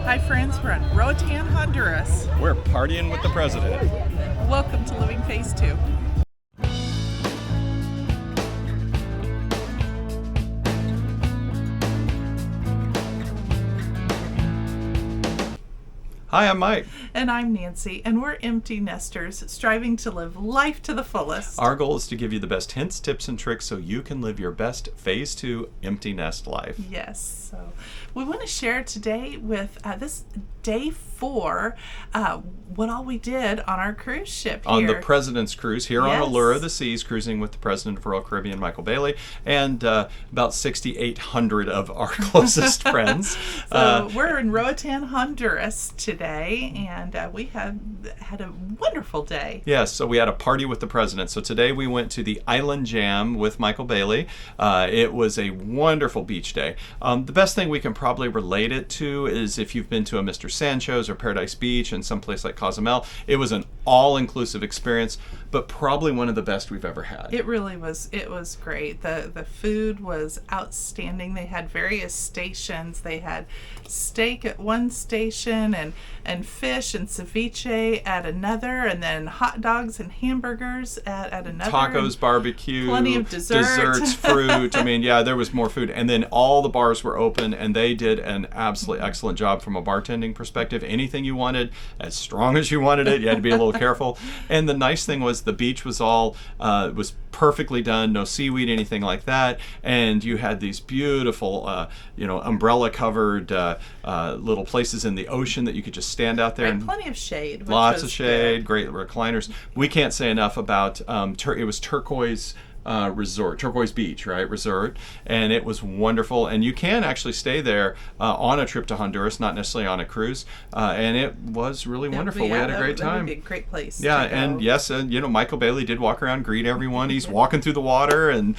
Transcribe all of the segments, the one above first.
Hi friends, we're on Roatan Honduras. We're partying with the president. Welcome to Living Phase 2. Hi, I'm Mike. And I'm Nancy, and we're empty nesters striving to live life to the fullest. Our goal is to give you the best hints, tips, and tricks so you can live your best Phase 2 empty nest life. Yes, so we want to share today with this day 4 what all we did on our cruise ship here. On the President's Cruise here on Yes. Allure of the Seas, cruising with the President of Royal Caribbean, Michael Bayley, and about 6,800 of our closest friends. So we're in Roatan, Honduras today, and we had a wonderful day. Yes, so we had a party with the president. So today we went to the Island Jam with Michael Bayley. It was a wonderful beach day. The best thing we can probably relate it to is if you've been to a Mr. Sancho's or Paradise Beach and someplace like Cozumel. It was an all-inclusive experience, but probably one of the best we've ever had. It really was. It was great. The food was outstanding. They had various stations. They had steak at one station and fish and ceviche at another, and then hot dogs and hamburgers at another. Tacos, barbecue, plenty of desserts, fruit. I mean, yeah, there was more food. And then all the bars were open, and they did an absolutely excellent job from a bartending perspective. Anything you wanted, as strong as you wanted it, you had to be a little careful. And the nice thing was the beach was all was perfectly done, no seaweed, anything like that. And you had these beautiful, umbrella covered little places in the ocean that you could just stand out there. Right, And plenty of shade. Which lots was of shade, good. great recliners. We can't say enough about it was Turquoise Turquoise Beach, right? Resort, and it was wonderful. And you can actually stay there on a trip to Honduras, not necessarily on a cruise. And it was really wonderful. We had a great That time. would be a great place. Yeah, to go. and yes, Michael Bayley did walk around, greet everyone. He's walking through the water and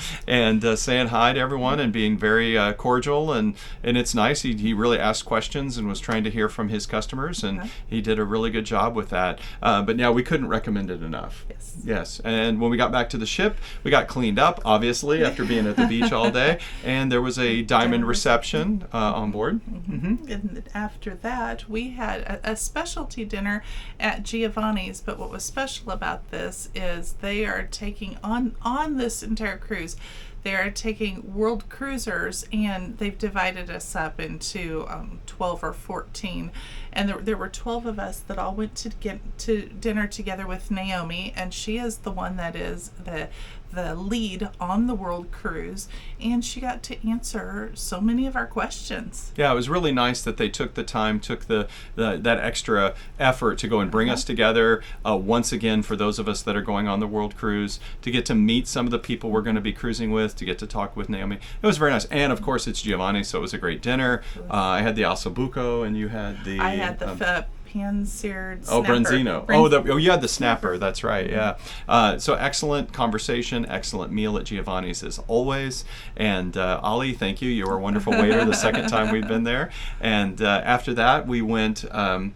saying hi to everyone and being very cordial, and it's nice. He really asked questions and was trying to hear from his customers, and he did a really good job with that. But yeah, we couldn't recommend it enough. Yes. And when we got back to the ship, we got cleaned up, obviously, after being at the beach all day, and there was a diamond reception on board. Mm-hmm. And after that, we had a specialty dinner at Giovanni's. But what was special about this is they are taking on this entire cruise, they are taking world cruisers, and they've divided us up into 12 or 14. And there were 12 of us that all went to get to dinner together with Naomi, and she is the one that is the lead on the world cruise, and she got to answer so many of our questions. Yeah, it was really nice that they took the time, took that extra effort to go and bring us together once again for those of us that are going on the world cruise, to get to meet some of the people we're going to be cruising with, to get to talk with Naomi. It was very nice. And of course it's Giovanni, so it was a great dinner. I had the ossobuco, and you had the... I had the pan-seared snapper. Branzino. You had the snapper. That's right. Yeah. So excellent conversation, excellent meal at Giovanni's as always. And Ali, thank you. You were a wonderful waiter the second time we'd been there. And after that, we went to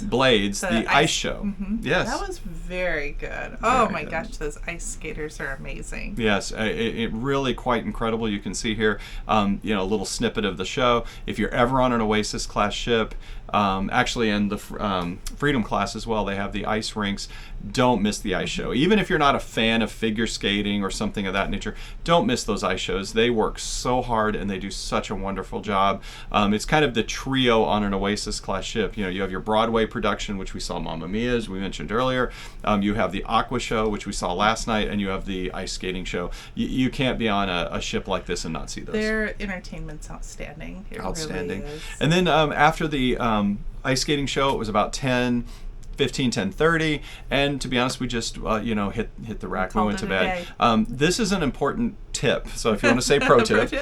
Blades, the ice show. Mm-hmm. Yes. That was very good. Oh my gosh, those ice skaters are amazing. Yes, it really quite incredible. You can see here, a little snippet of the show. If you're ever on an Oasis class ship, actually in the Freedom class as well, they have the ice rinks. Don't miss the ice show. Even if you're not a fan of figure skating or something of that nature, don't miss those ice shows. They work so hard and they do such a wonderful job. It's kind of the trio on an Oasis class ship. You have your Broadway production, which we saw Mamma Mia, as we mentioned earlier. You have the Aqua show, which we saw last night, and you have the ice skating show. You can't be on a ship like this and not see those. Their entertainment's outstanding. It outstanding. Really is. And then after the ice skating show, it was about 10:30, and to be honest, we just hit the rack. We went to bed. This is an important tip, so if you want to say pro tip,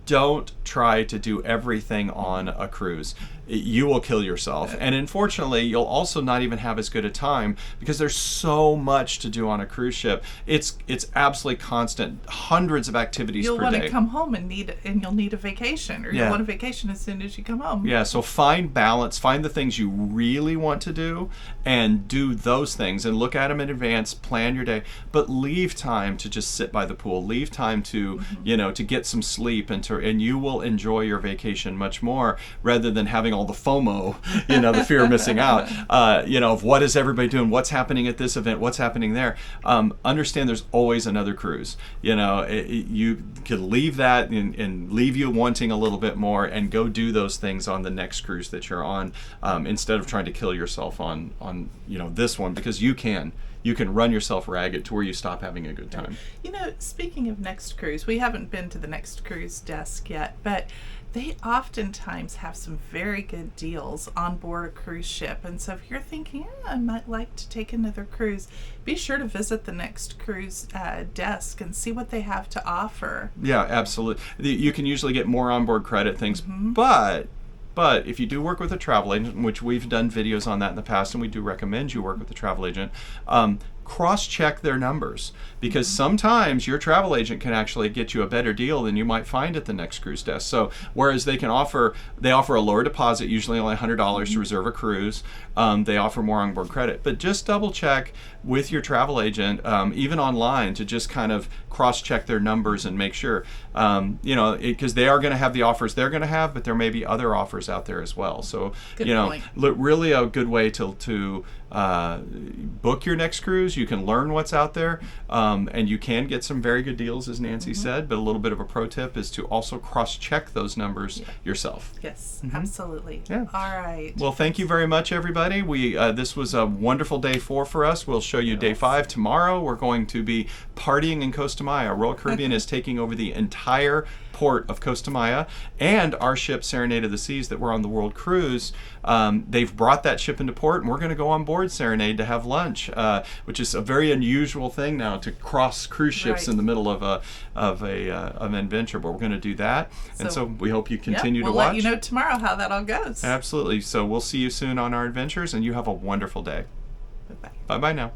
don't try to do everything on a cruise. You will kill yourself, and unfortunately you'll also not even have as good a time, because there's so much to do on a cruise ship. It's absolutely constant, hundreds of activities per day. You'll want to come home and you'll need a vacation, or you'll want a vacation as soon as you come home. Yeah, so find balance, find the things you really want to do, and do those things, and look at them in advance, plan your day, but leave time to just sit by the pool, leave time to, to get some sleep and you will enjoy your vacation much more rather than having all the FOMO, the fear of missing out, of what is everybody doing, what's happening at this event, what's happening there. Understand there's always another cruise. You can leave that and leave you wanting a little bit more and go do those things on the next cruise that you're on, instead of trying to kill yourself on this one, because you can run yourself ragged to where you stop having a good time. Speaking of next cruise, we haven't been to the next cruise desk yet, but they oftentimes have some very good deals on board a cruise ship. And so if you're thinking, I might like to take another cruise, be sure to visit the next cruise desk and see what they have to offer. Yeah, absolutely. You can usually get more onboard credit things, but if you do work with a travel agent, which we've done videos on that in the past, and we do recommend you work with a travel agent, cross-check their numbers, because sometimes your travel agent can actually get you a better deal than you might find at the next cruise desk. So whereas they offer a lower deposit, usually only $100 to reserve a cruise, they offer more onboard credit. But just double check with your travel agent, even online, to just kind of cross-check their numbers and make sure, because they are going to have the offers they're going to have, but there may be other offers out there as well. So Good point. Really a good way to book your next cruise. You can learn what's out there, and you can get some very good deals, as Nancy said, but a little bit of a pro tip is to also cross-check those numbers yourself. Yes, absolutely. Yeah. All right. Well, thank you very much, everybody. This was a wonderful day 4 for us. We'll show you day 5 tomorrow. We're going to be partying in Costa Maya. Royal Caribbean is taking over the entire port of Costa Maya, and our ship Serenade of the Seas that we're on the World Cruise, they've brought that ship into port, and we're going to go on board Serenade to have lunch, which is a very unusual thing now, to cross cruise ships in the middle of an adventure, but we're going to do that. And so we hope you continue to watch. We'll let you know tomorrow how that all goes. Absolutely. So we'll see you soon on our adventures, and you have a wonderful day. Bye-bye. Bye-bye now.